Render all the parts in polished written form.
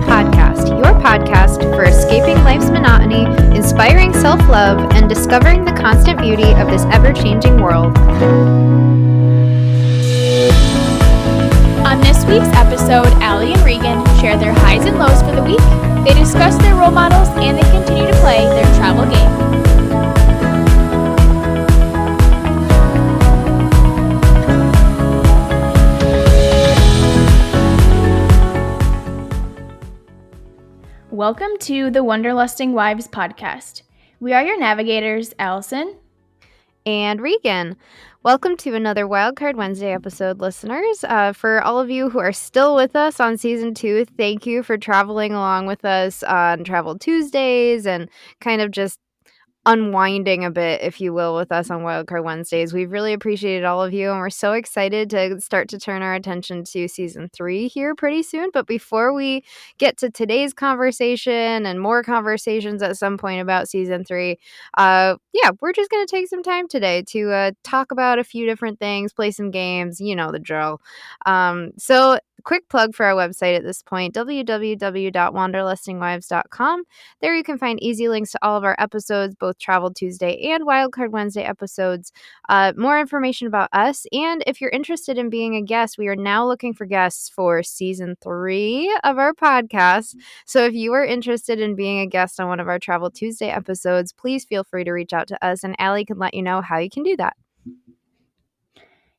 Podcast, your podcast for escaping life's monotony, inspiring self-love, and discovering the constant beauty of this ever-changing world. On this week's episode, Allie and Regan share their highs and lows for the week. They discuss their role models and they continue to play their travel game. Welcome to the Wanderlusting Wives podcast. We are your navigators, Allison and Regan. Welcome to another Wildcard Wednesday episode, listeners. For all of you who are still with us on Season 2, thank you for traveling along with us on Travel Tuesdays and kind of just unwinding a bit, if you will, with us on Wildcard Wednesdays. We've really appreciated all of you, and we're so excited to start to turn our attention to Season 3 here pretty soon. But before we get to today's conversation and more conversations at some point about Season 3, we're just going to take some time today to talk about a few different things, play some games, you know the drill. So quick plug for our website at this point, www.wanderlustingwives.com. There you can find easy links to all of our episodes, both Travel Tuesday and Wildcard Wednesday episodes, more information about us, and if you're interested in being a guest, we are now looking for guests for Season 3 of our podcast. So if you are interested in being a guest on one of our Travel Tuesday episodes, please feel free to reach out to us, and Allie can let you know how you can do that.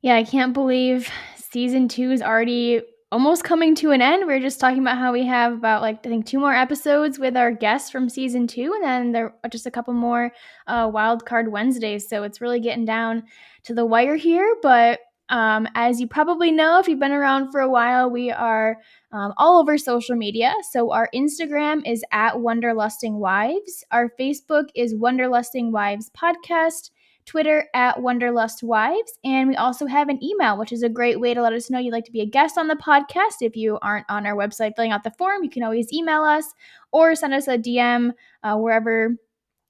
Yeah, I can't believe Season 2 is already almost coming to an end. We were just talking about how we have about, I think 2 more episodes with our guests from Season 2, and then there are just a couple more Wildcard Wednesdays. So it's really getting down to the wire here. But as you probably know, if you've been around for a while, we are all over social media. So our Instagram is at Wanderlusting Wives. Our Facebook is Wanderlusting Wives Podcast. Twitter at Wanderlust Wives, and we also have an email, which is a great way to let us know you'd like to be a guest on the podcast. If you aren't on our website filling out the form, you can always email us or send us a DM wherever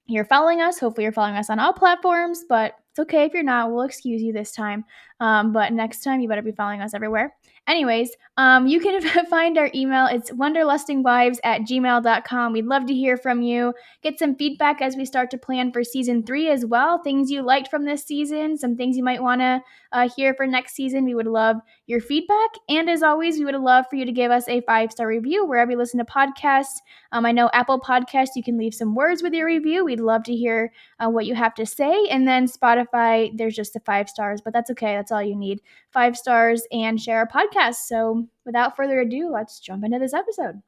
you're following us. Hopefully you're following us on all platforms, but it's okay if you're not. We'll excuse you this time. But next time, you better be following us everywhere. Anyways, you can find our email. It's wanderlustingwives@gmail.com. We'd love to hear from you. Get some feedback as we start to plan for Season 3 as well. Things you liked from this season, some things you might want to hear for next season. We would love your feedback. And as always, we would love for you to give us a 5-star review wherever you listen to podcasts. I know Apple Podcasts, you can leave some words with your review. We'd love to hear what you have to say. And then Spotify, there's just the 5 stars, but that's okay. That's all you need. 5 stars and share our podcast. So without further ado, let's jump into this episode.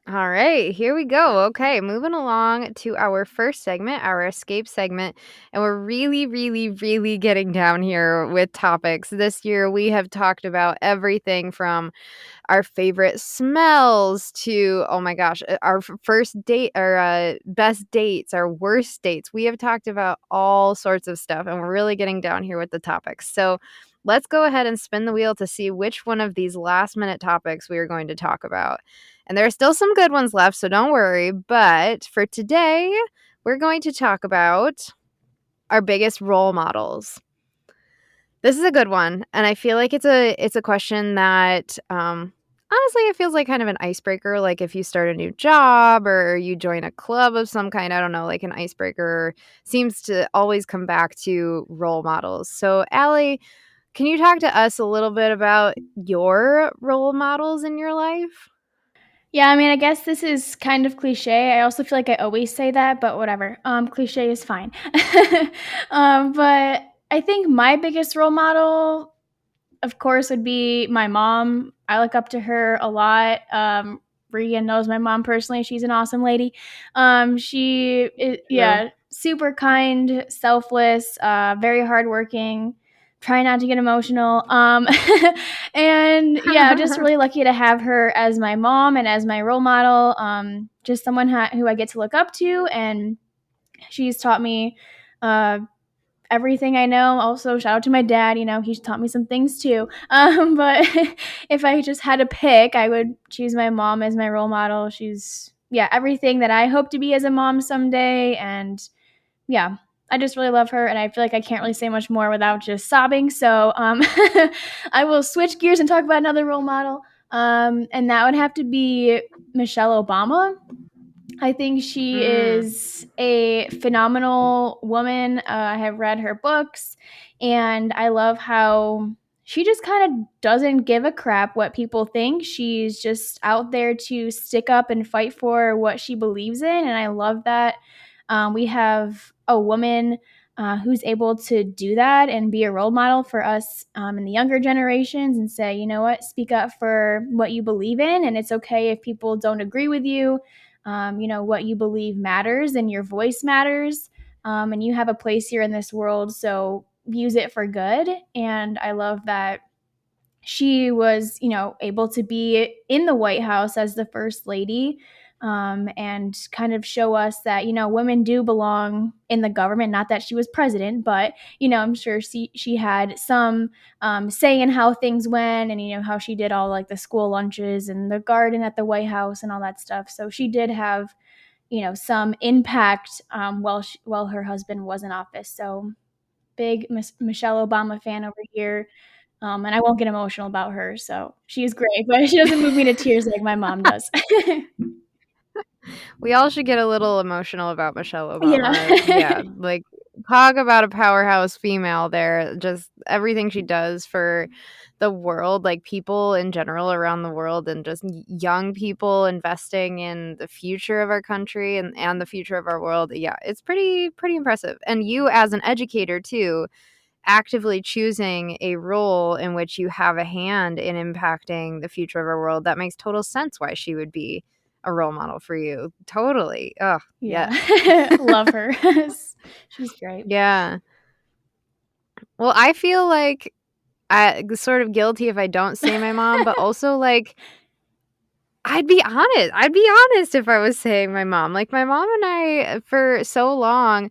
All right, here we go. Okay, moving along to our first segment, our escape segment. And we're really, really, really getting down here with topics. This year, we have talked about everything from our favorite smells to, oh my gosh, our first date, our best dates, our worst dates. We have talked about all sorts of stuff, and we're really getting down here with the topics. So let's go ahead and spin the wheel to see which one of these last minute topics we are going to talk about. And there are still some good ones left, so don't worry. But for today, we're going to talk about our biggest role models. This is a good one, and I feel like it's a question that honestly, it feels like kind of an icebreaker. Like if you start a new job or you join a club of some kind, I don't know, like an icebreaker seems to always come back to role models. So Allie, can you talk to us a little bit about your role models in your life? Yeah, I mean, I guess this is kind of cliche. I also feel like I always say that, but whatever. Cliche is fine. But I think my biggest role model, of course, would be my mom. I look up to her a lot. Regan knows my mom personally. She's an awesome lady. She is, super kind, selfless, very hardworking. Try not to get emotional. And yeah, just really lucky to have her as my mom and as my role model. Just someone who I get to look up to, and she's taught me everything I know. Also, shout out to my dad. He's taught me some things too. But if I just had to pick, I would choose my mom as my role model. She's everything that I hope to be as a mom someday, and yeah. I just really love her, and I feel like I can't really say much more without just sobbing. So I will switch gears and talk about another role model, and that would have to be Michelle Obama. I think she Mm. is a phenomenal woman. I have read her books, and I love how she just kind of doesn't give a crap what people think. She's just out there to stick up and fight for what she believes in, and I love that. We have a woman who's able to do that and be a role model for us in the younger generations and say, you know what, speak up for what you believe in, and it's okay if people don't agree with you. What you believe matters and your voice matters. And you have a place here in this world, so use it for good. And I love that she was, able to be in the White House as the first lady, and kind of show us that, women do belong in the government. Not that she was president, but, I'm sure she had some say in how things went, and, how she did all like the school lunches and the garden at the White House and all that stuff. So she did have, some impact while her husband was in office. So big Michelle Obama fan over here. And I won't get emotional about her. So she is great, but she doesn't move me to tears like my mom does. We all should get a little emotional about Michelle Yeah. Obama. Yeah, like, talk about a powerhouse female there. Just everything she does for the world, like people in general around the world, and just young people investing in the future of our country and the future of our world. Yeah, it's pretty impressive. And you as an educator too, actively choosing a role in which you have a hand in impacting the future of our world, that makes total sense why she would be a role model for you. Totally. Oh, Yeah. yes. Love her. She's great. Yeah. Well, I feel like I sort of guilty if I don't say my mom, but also like I'd be honest. I'd be honest if I was saying my mom. Like my mom and I for so long,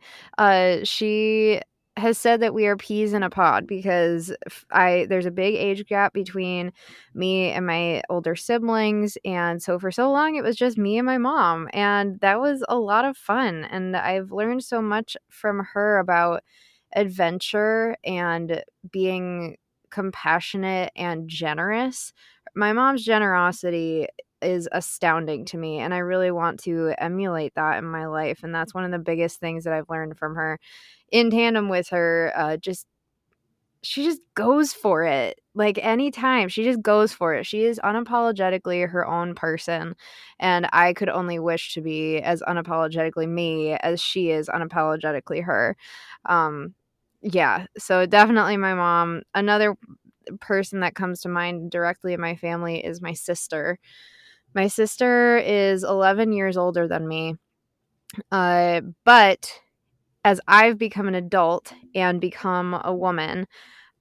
she has said that we are peas in a pod because there's a big age gap between me and my older siblings, and so for so long it was just me and my mom, and that was a lot of fun, and I've learned so much from her about adventure and being compassionate and generous. My mom's generosity is astounding to me, and I really want to emulate that in my life, and that's one of the biggest things that I've learned from her. In tandem with her, just she just goes for it. Like anytime, she just goes for it. She is unapologetically her own person, and I could only wish to be as unapologetically me as she is unapologetically her. Um, yeah, so definitely my mom. Another person that comes to mind directly in my family is my sister. My sister is 11 years older than me, but as I've become an adult and become a woman,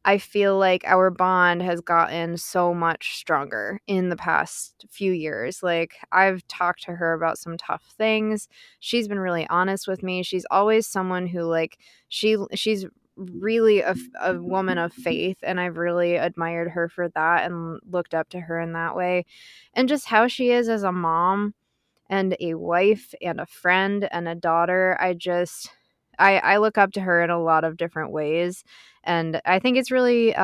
I feel like our bond has gotten so much stronger in the past few years. Like, I've talked to her about some tough things. She's been really honest with me. She's always someone who, like, she's really a woman of faith, and I've really admired her for that and looked up to her in that way. And just how she is as a mom and a wife and a friend and a daughter. I look up to her in a lot of different ways, and I think it's really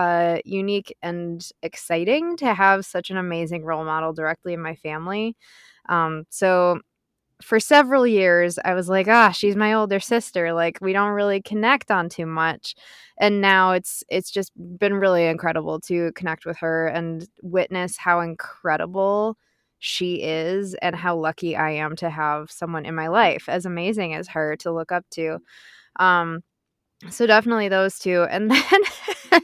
unique and exciting to have such an amazing role model directly in my family. So for several years I was like, she's my older sister, like we don't really connect on too much, and now it's just been really incredible to connect with her and witness how incredible she is and how lucky I am to have someone in my life as amazing as her to look up to. um so definitely those two. And then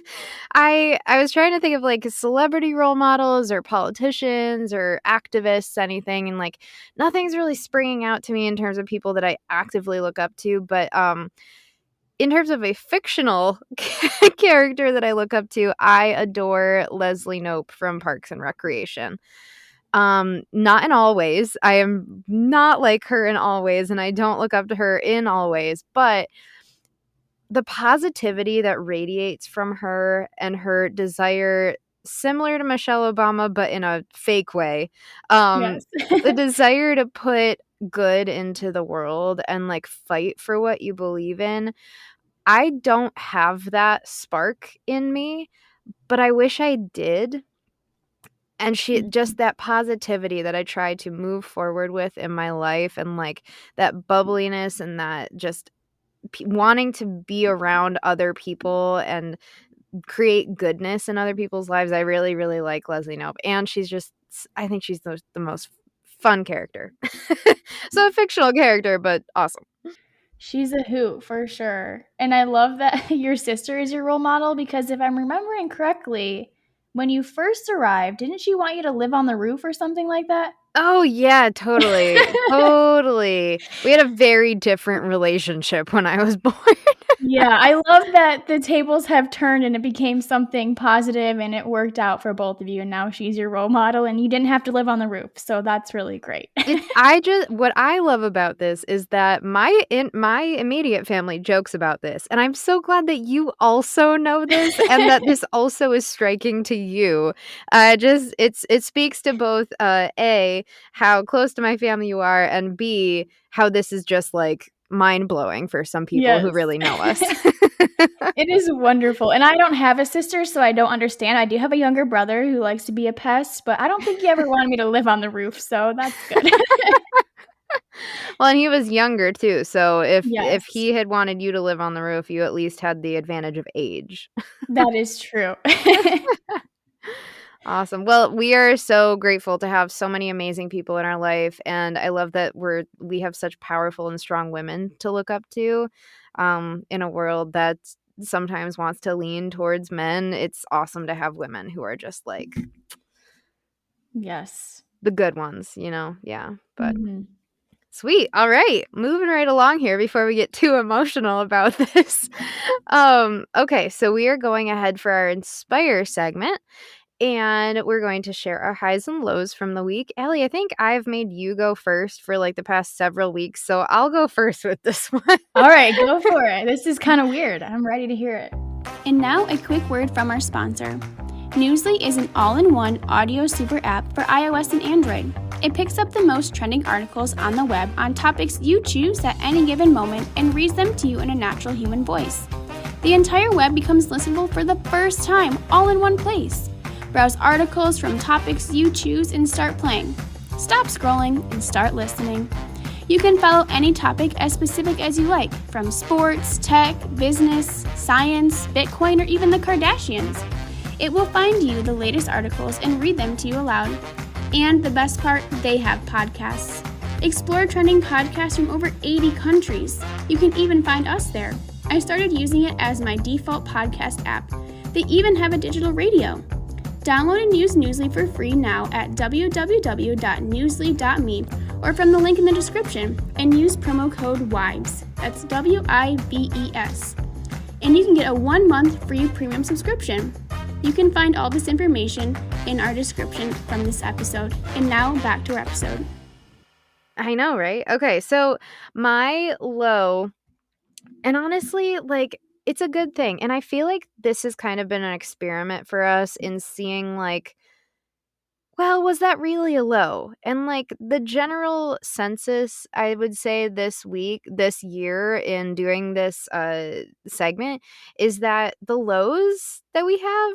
I was trying to think of like celebrity role models or politicians or activists, anything, and like nothing's really springing out to me in terms of people that I actively look up to. But in terms of a fictional character that I look up to, I adore Leslie Knope from Parks and Recreation. Not in all ways. I am not like her in all ways, and I don't look up to her in all ways, but the positivity that radiates from her and her desire, similar to Michelle Obama but in a fake way, Yes. the desire to put good into the world and like fight for what you believe in. I don't have that spark in me, but I wish I did. And she just that positivity that I try to move forward with in my life, and, like, that bubbliness and that just wanting to be around other people and create goodness in other people's lives. I really, really like Leslie Knope, and she's just I think she's the most fun character. So a fictional character, but awesome. She's a hoot for sure. And I love that your sister is your role model because if I'm remembering correctly, when you first arrived, didn't she want you to live on the roof or something like that? Oh, yeah, totally, totally. We had a very different relationship when I was born. Yeah, I love that the tables have turned and it became something positive and it worked out for both of you, and now she's your role model and you didn't have to live on the roof, so that's really great. What I love about this is that my immediate family jokes about this, and I'm so glad that you also know this and that this also is striking to you. Just it speaks to both, A, how close to my family you are, and B, how this is just, like, mind-blowing for some people who Yes. really know us. It is wonderful, and I don't have a sister, so I don't understand. I do have a younger brother who likes to be a pest, but I don't think he ever wanted me to live on the roof, so that's good. Well, and he was younger too, so if Yes, he had wanted you to live on the roof, you at least had the advantage of age. that is true. Awesome. Well, we are so grateful to have so many amazing people in our life, and I love that we have such powerful and strong women to look up to, in a world that sometimes wants to lean towards men. It's awesome to have women who are just like Yes. the good ones, you know? Yeah. But Mhm. sweet. All right. Moving right along here before we get too emotional about this. Okay, so we are going ahead for our Inspire segment. And we're going to share our highs and lows from the week. Allie, I think I've made you go first for like the past several weeks, so I'll go first with this one. Alright, go for it. This is kinda weird. I'm ready to hear it. And now a quick word from our sponsor. Newsly is an all-in-one audio super app for iOS and Android. It picks up the most trending articles on the web on topics you choose at any given moment and reads them to you in a natural human voice. The entire web becomes listenable for the first time, all in one place. Browse articles from topics you choose and start playing. Stop scrolling and start listening. You can follow any topic as specific as you like, from sports, tech, business, science, Bitcoin, or even the Kardashians. It will find you the latest articles and read them to you aloud. And the best part, they have podcasts. Explore trending podcasts from over 80 countries. You can even find us there. I started using it as my default podcast app. They even have a digital radio. Download and use Newsly for free now at www.newsly.me or from the link in the description, and use promo code WIVES. That's WIVES. And you can get a 1-month free premium subscription. You can find all this information in our description from this episode. And now back to our episode. I know, right? Okay, so my low, and honestly, like, it's a good thing. And I feel like this has kind of been an experiment for us in seeing, like, well, was that really a low? And like the general census, I would say this year in doing this segment is that the lows that we have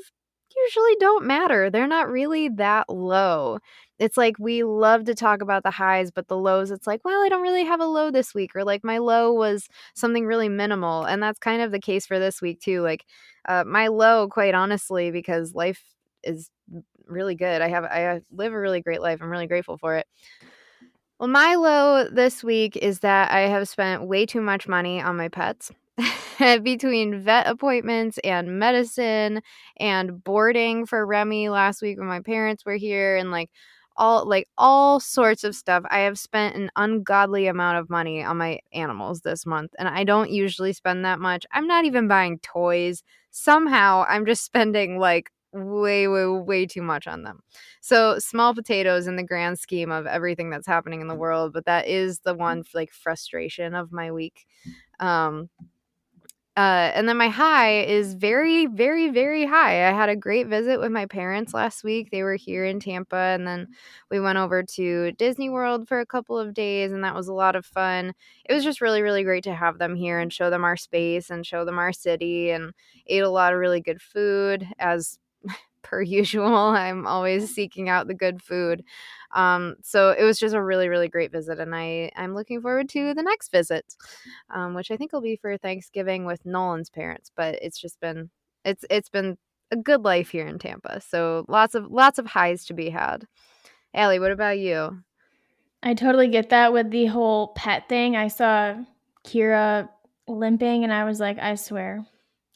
usually don't matter. They're not really that low. It's like we love to talk about the highs, but the lows, it's like, well, I don't really have a low this week, or like my low was something really minimal. And that's kind of the case for this week too. Like my low, quite honestly, because life is really good. I live a really great life. I'm really grateful for it. Well, my low this week is that I have spent way too much money on my pets. Between vet appointments and medicine and boarding for Remy last week when my parents were here, and all sorts of stuff. I have spent an ungodly amount of money on my animals this month, and I don't usually spend that much. I'm not even buying toys. Somehow I'm just spending like way too much on them. So small potatoes in the grand scheme of everything that's happening in the world, but that is the one like frustration of my week. And then my high is very high. I had a great visit with my parents last week. They were here in Tampa, and then we went over to Disney World for a couple of days, and that was a lot of fun. It was just really great to have them here and show them our space and show them our city, and ate a lot of really good food, as per usual. I'm always seeking out the good food. So it was just a really, really great visit, and I'm looking forward to the next visit, which I think will be for Thanksgiving with Nolan's parents. But it's been a good life here in Tampa. So lots of highs to be had. Allie, what about you? I totally get that with the whole pet thing. I saw Kira limping and I was like, I swear,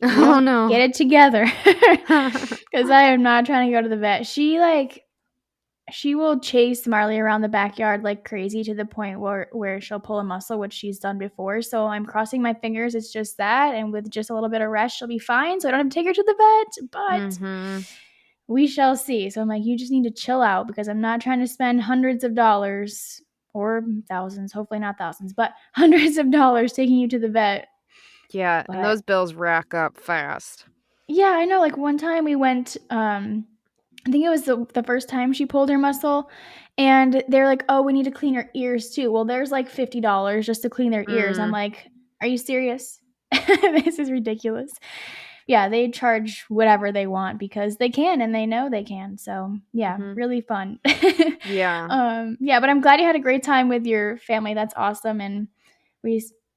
you Oh don't no. get it together. Because I am not trying to go to the vet. She will chase Marley around the backyard like crazy to the point where she'll pull a muscle, which she's done before. So I'm crossing my fingers it's just that. And with just a little bit of rest, she'll be fine. So I don't have to take her to the vet. But we shall see. So I'm like, you just need to chill out because I'm not trying to spend hundreds of dollars or thousands, hopefully not thousands, but hundreds of dollars taking you to the vet. Yeah, and those bills rack up fast. Yeah, I know. Like one time we went, I think it was the first time she pulled her muscle, and they're like, oh, we need to clean her ears too. Well, there's like $50 just to clean their ears. I'm like, are you serious? This is ridiculous. Yeah, they charge whatever they want because they can and they know they can. So yeah, really fun. Yeah. Yeah, but I'm glad you had a great time with your family. That's awesome. And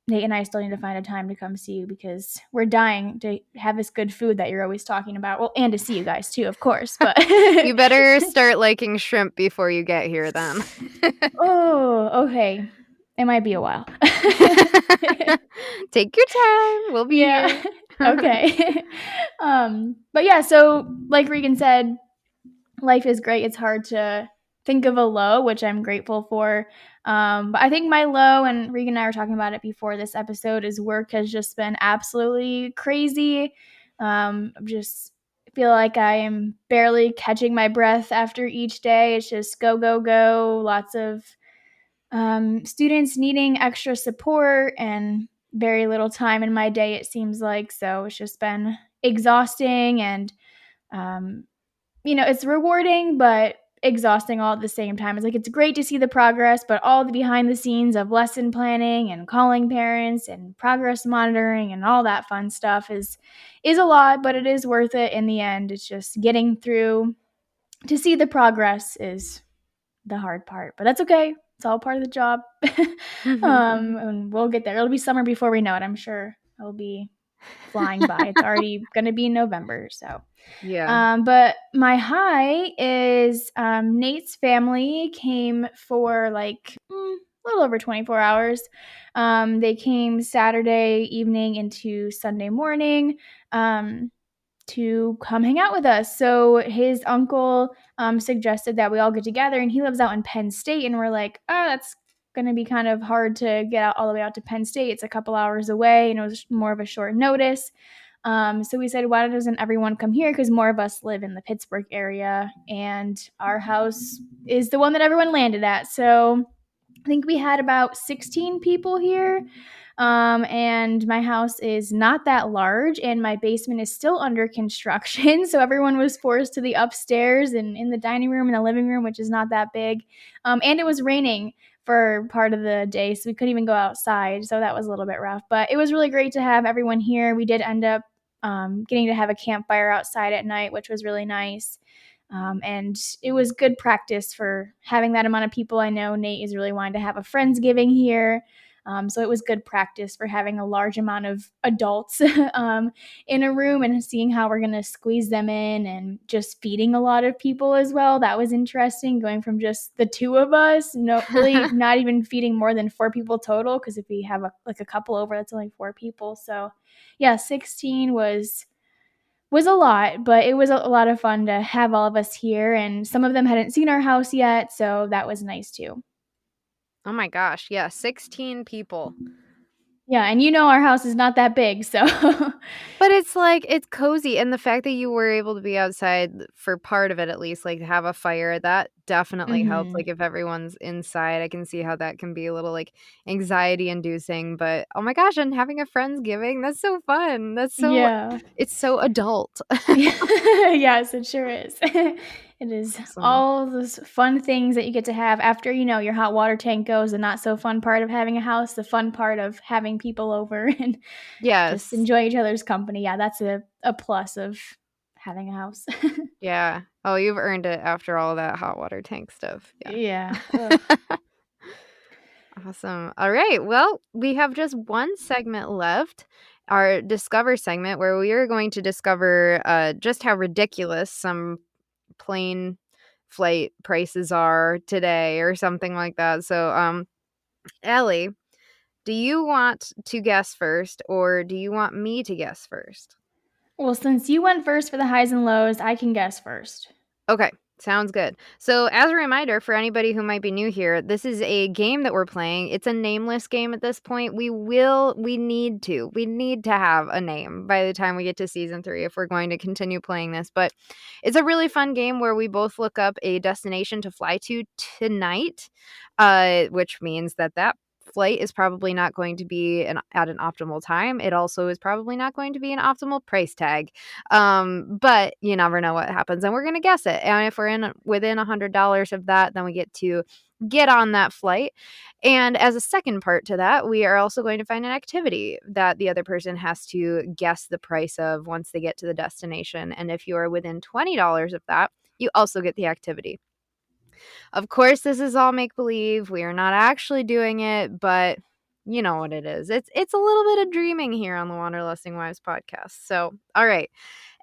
Nate and I still need to find a time to come see you because we're dying to have this good food that you're always talking about. Well, and to see you guys too, of course. But you better start liking shrimp before you get here then. Oh, okay. It might be a while. Take your time. We'll be here. Okay. But yeah, so like Regan said, life is great. It's hard to think of a low, which I'm grateful for. But I think my low, and Regan and I were talking about it before this episode, is work has just been absolutely crazy. Just feel like I am barely catching my breath after each day. It's just go, go, go. Lots of students needing extra support and very little time in my day, it seems like. So it's just been exhausting and, it's rewarding, but exhausting all at the same time. It's like it's great to see the progress, but all the behind the scenes of lesson planning and calling parents and progress monitoring and all that fun stuff is a lot, but it is worth it in the end. It's just getting through to see the progress is the hard part, but that's okay. It's all part of the job. And we'll get there. It'll be summer before we know it. I'm sure it'll be flying by. It's already going to be November. So, yeah. But my high is Nate's family came for like a little over 24 hours. They came Saturday evening into Sunday morning. To come hang out with us. So his uncle suggested that we all get together, and he lives out in Penn State, and we're like, oh, that's going to be kind of hard to get out all the way out to Penn State. It's a couple hours away, and it was more of a short notice. So we said, why doesn't everyone come here? Because more of us live in the Pittsburgh area, and our house is the one that everyone landed at. So I think we had about 16 people here. And my house is not that large, and my basement is still under construction. So everyone was forced to the upstairs and in the dining room and the living room, which is not that big. And it was raining for part of the day, so we couldn't even go outside. So that was a little bit rough, but it was really great to have everyone here. We did end up getting to have a campfire outside at night, which was really nice. And it was good practice for having that amount of people. I know Nate is really wanting to have a Friendsgiving here. So it was good practice for having a large amount of adults in a room and seeing how we're going to squeeze them in and just feeding a lot of people as well. That was interesting, going from just the two of us, really not even feeding more than 4 people total, because if we have a couple over, that's only 4 people. So yeah, 16 was a lot, but it was a lot of fun to have all of us here, and some of them hadn't seen our house yet, so that was nice too. Oh my gosh, yeah, 16 people. Yeah, and our house is not that big, so. But it's like, it's cozy, and the fact that you were able to be outside for part of it at least, like have a fire, that definitely helps. Like if everyone's inside, I can see how that can be a little like anxiety inducing, but oh my gosh, and having a Friendsgiving, that's so fun. That's so, yeah. It's so adult. Yes, it sure is. It is awesome. All those fun things that you get to have after, your hot water tank goes, the not so fun part of having a house, the fun part of having people over and just enjoy each other's company. Yeah, that's a plus of having a house. Yeah. Oh, you've earned it after all that hot water tank stuff. Yeah. Yeah. Awesome. All right. Well, we have just one segment left, our Discover segment, where we are going to discover just how ridiculous some plane flight prices are today or something like that. So, Ellie, do you want to guess first or do you want me to guess first? Well, since you went first for the highs and lows, I can guess first. Okay, sounds good. So, as a reminder for anybody who might be new here, this is a game that we're playing. It's a nameless game at this point. We need to have a name by the time we get to season 3 if we're going to continue playing this. But it's a really fun game where we both look up a destination to fly to tonight, which means that flight is probably not going to be at an optimal time. It also is probably not going to be an optimal price tag. But you never know what happens, and we're going to guess it. And if we're within $100 of that, then we get to get on that flight. And as a second part to that, we are also going to find an activity that the other person has to guess the price of once they get to the destination. And if you are within $20 of that, you also get the activity. Of course, this is all make-believe. We are not actually doing it, but you know what it is. It's a little bit of dreaming here on the Wanderlusting Wives podcast. So, all right.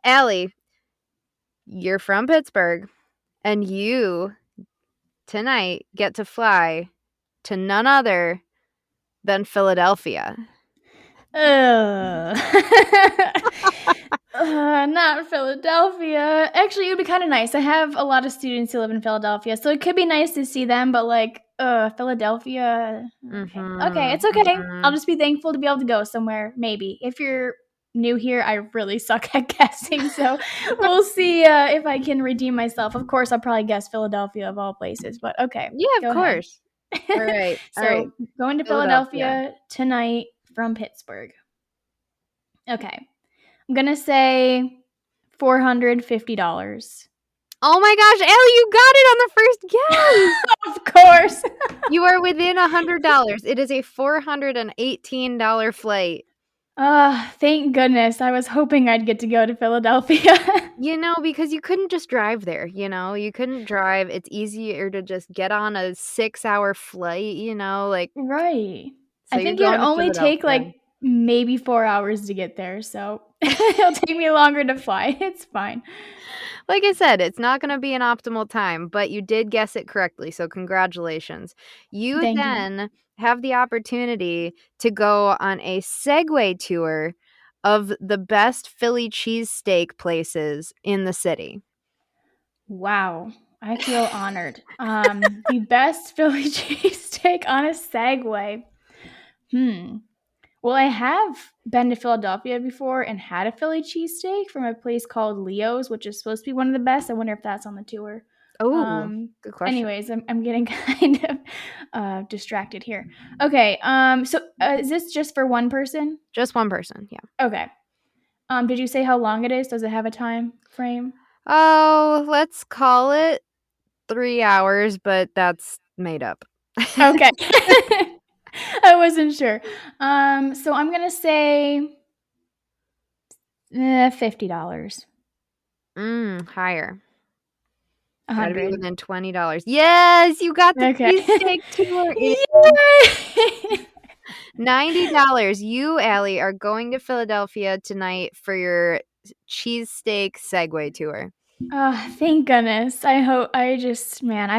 Allie, you're from Pittsburgh, and you tonight get to fly to none other than Philadelphia. Not Philadelphia. Actually, it would be kind of nice. I have a lot of students who live in Philadelphia, so it could be nice to see them, but like, Philadelphia. Okay, it's okay. I'll just be thankful to be able to go somewhere, maybe. If you're new here, I really suck at guessing, so we'll see if I can redeem myself. Of course, I'll probably guess Philadelphia of all places, but okay. Yeah, of course. All right. So, going to Philadelphia tonight from Pittsburgh. Okay. I'm going to say $450. Oh my gosh, Ellie, you got it on the first guess. Of course. You are within $100. It is a $418 flight. Thank goodness. I was hoping I'd get to go to Philadelphia. Because you couldn't just drive there, you couldn't drive. It's easier to just get on a 6-hour flight, like. Right. So I think it would only take like maybe 4 hours to get there, so it'll take me longer to fly. It's fine. Like I said, it's not going to be an optimal time, but you did guess it correctly, so congratulations. Thank you. Have the opportunity to go on a Segway tour of the best Philly cheesesteak places in the city. Wow. I feel honored. The best Philly cheesesteak on a Segway. Well, I have been to Philadelphia before and had a Philly cheesesteak from a place called Leo's, which is supposed to be one of the best. I wonder if that's on the tour. Oh, good question. Anyways, I'm getting kind of distracted here. Okay, so is this just for one person? Just one person, yeah. Okay. Did you say how long it is? Does it have a time frame? Oh, let's call it 3 hours, but that's made up. Okay. I wasn't sure. So I'm gonna say $50. Higher. 100. Gotta be within $20. Yes, you got the cheesesteak tour. Yay! $90. You, Allie, are going to Philadelphia tonight for your cheesesteak Segway tour. Thank goodness. I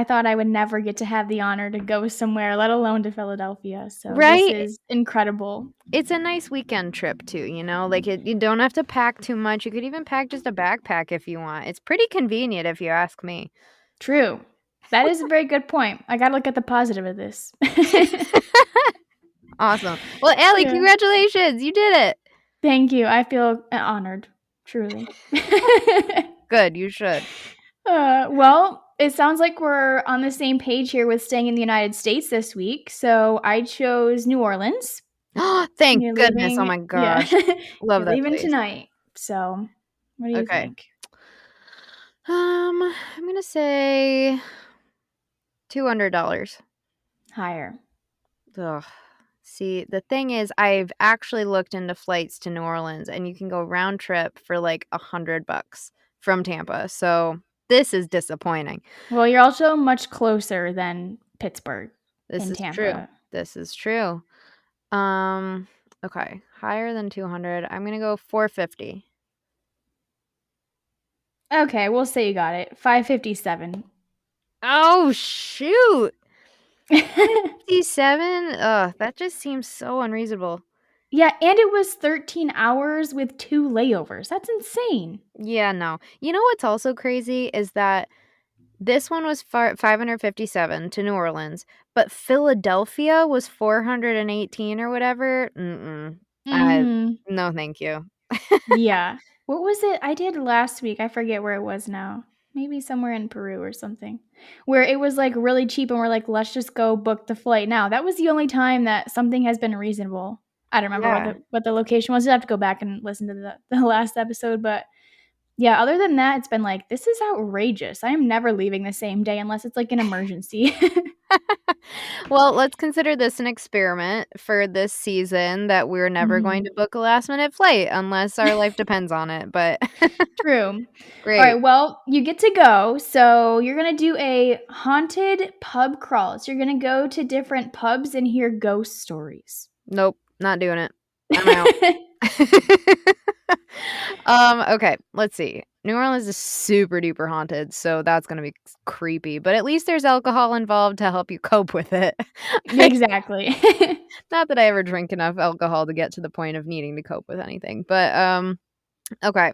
thought I would never get to have the honor to go somewhere, let alone to Philadelphia. So right? This is incredible. It's a nice weekend trip too, you don't have to pack too much. You could even pack just a backpack if you want. It's pretty convenient if you ask me. True. That is a very good point. I got to look at the positive of this. Awesome. Well, Allie, Congratulations. You did it. Thank you. I feel honored. Truly. Good. You should. Well, it sounds like we're on the same page here with staying in the United States this week. So I chose New Orleans. Thank goodness. Oh my gosh. Yeah. Love that leaving place. Tonight. So what do you think? I'm going to say $200. Higher. Ugh. See, the thing is, I've actually looked into flights to New Orleans, and you can go round trip for like $100 from Tampa. So this is disappointing. Well, you're also much closer than Pittsburgh This and is Tampa. true. This is true. Okay, higher than 200. I'm gonna go 450. Okay, we'll say you got it. 557. Oh shoot! 57. Ugh, that just seems so unreasonable. Yeah, and it was 13 hours with 2 layovers. That's insane. Yeah, no. You know what's also crazy is that this one was 557 to New Orleans, but Philadelphia was 418 or whatever. No, thank you. Yeah. What was it I did last week? I forget where it was now. Maybe somewhere in Peru or something. Where it was like really cheap and we're like, let's just go book the flight now. That was the only time that something has been reasonable. I don't remember what the location was. I'd have to go back and listen to the last episode, but yeah, other than that, it's been like, this is outrageous. I am never leaving the same day unless it's like an emergency. Well, let's consider this an experiment for this season that we're never going to book a last minute flight unless our life depends on it. But True. great. All right, well, you get to go. So you're going to do a haunted pub crawl. So you're going to go to different pubs and hear ghost stories. Nope, not doing it. I'm out. Okay, let's see. New Orleans is super duper haunted, so that's gonna be creepy. But at least there's alcohol involved to help you cope with it. Exactly. Not that I ever drink enough alcohol to get to the point of needing to cope with anything. But okay.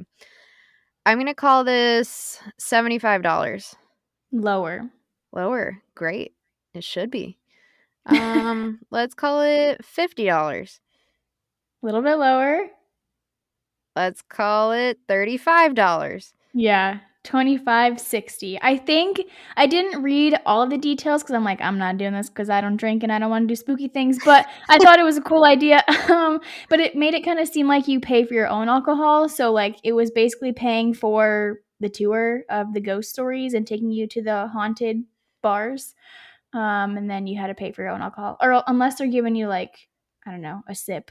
I'm gonna call this $75. Lower. Lower. Great. It should be. Let's call it $50. A little bit lower. Let's call it $35. Yeah, $25.60. I think I didn't read all of the details because I'm like, I'm not doing this because I don't drink and I don't want to do spooky things. But I thought it was a cool idea. But it made it kind of seem like you pay for your own alcohol. So like it was basically paying for the tour of the ghost stories and taking you to the haunted bars. And then you had to pay for your own alcohol, or unless they're giving you like, I don't know, a sip.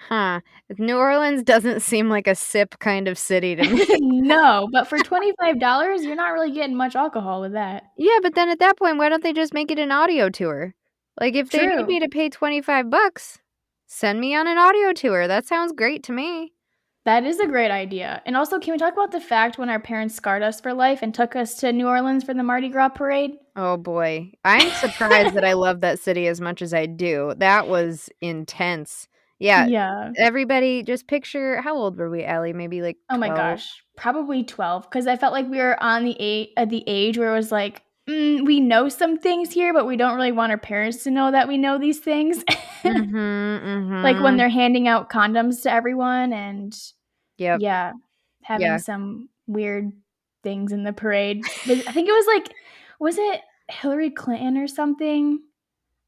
Huh. New Orleans doesn't seem like a sip kind of city to me. No, but for $25, you're not really getting much alcohol with that. Yeah, but then at that point, why don't they just make it an audio tour? Like, if they need me to pay $25, send me on an audio tour. That sounds great to me. That is a great idea. And also, can we talk about the fact when our parents scarred us for life and took us to New Orleans for the Mardi Gras parade? Oh, boy. I'm surprised that I love that city as much as I do. That was intense. Yeah. Everybody, just picture, how old were we, Allie? Maybe like 12? Oh my gosh, probably 12. Because I felt like we were on the age where it was like, we know some things here, but we don't really want our parents to know that we know these things. Like when they're handing out condoms to everyone and having some weird things in the parade. I think it was like, was it Hillary Clinton or something?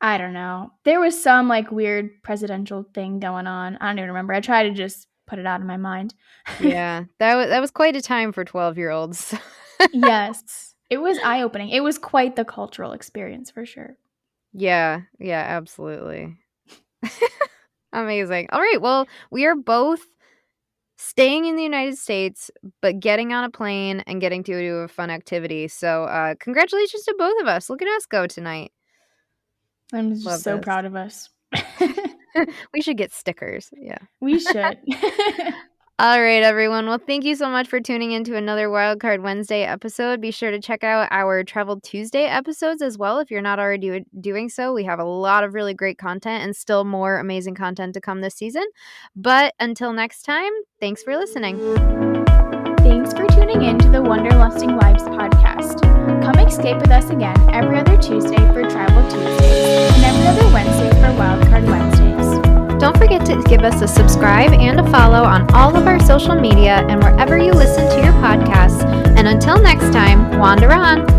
I don't know. There was some like weird presidential thing going on. I don't even remember. I try to just put it out of my mind. Yeah, that was quite a time for 12-year-olds. Yes, it was eye-opening. It was quite the cultural experience for sure. Yeah, absolutely. Amazing. All right, well, we are both staying in the United States, but getting on a plane and getting to do a fun activity. So congratulations to both of us. Look at us go tonight. I'm just so proud of us. We should get stickers. Yeah. We should. All right, everyone. Well, thank you so much for tuning into another Wildcard Wednesday episode. Be sure to check out our Travel Tuesday episodes as well if you're not already doing so. We have a lot of really great content and still more amazing content to come this season. But until next time, thanks for listening. Thanks for tuning in to the Wanderlusting Wives podcast. Come escape with us again every other Tuesday for Travel Tuesdays and every other Wednesday for Wildcard Wednesdays. Don't forget to give us a subscribe and a follow on all of our social media and wherever you listen to your podcasts. And until next time, wander on.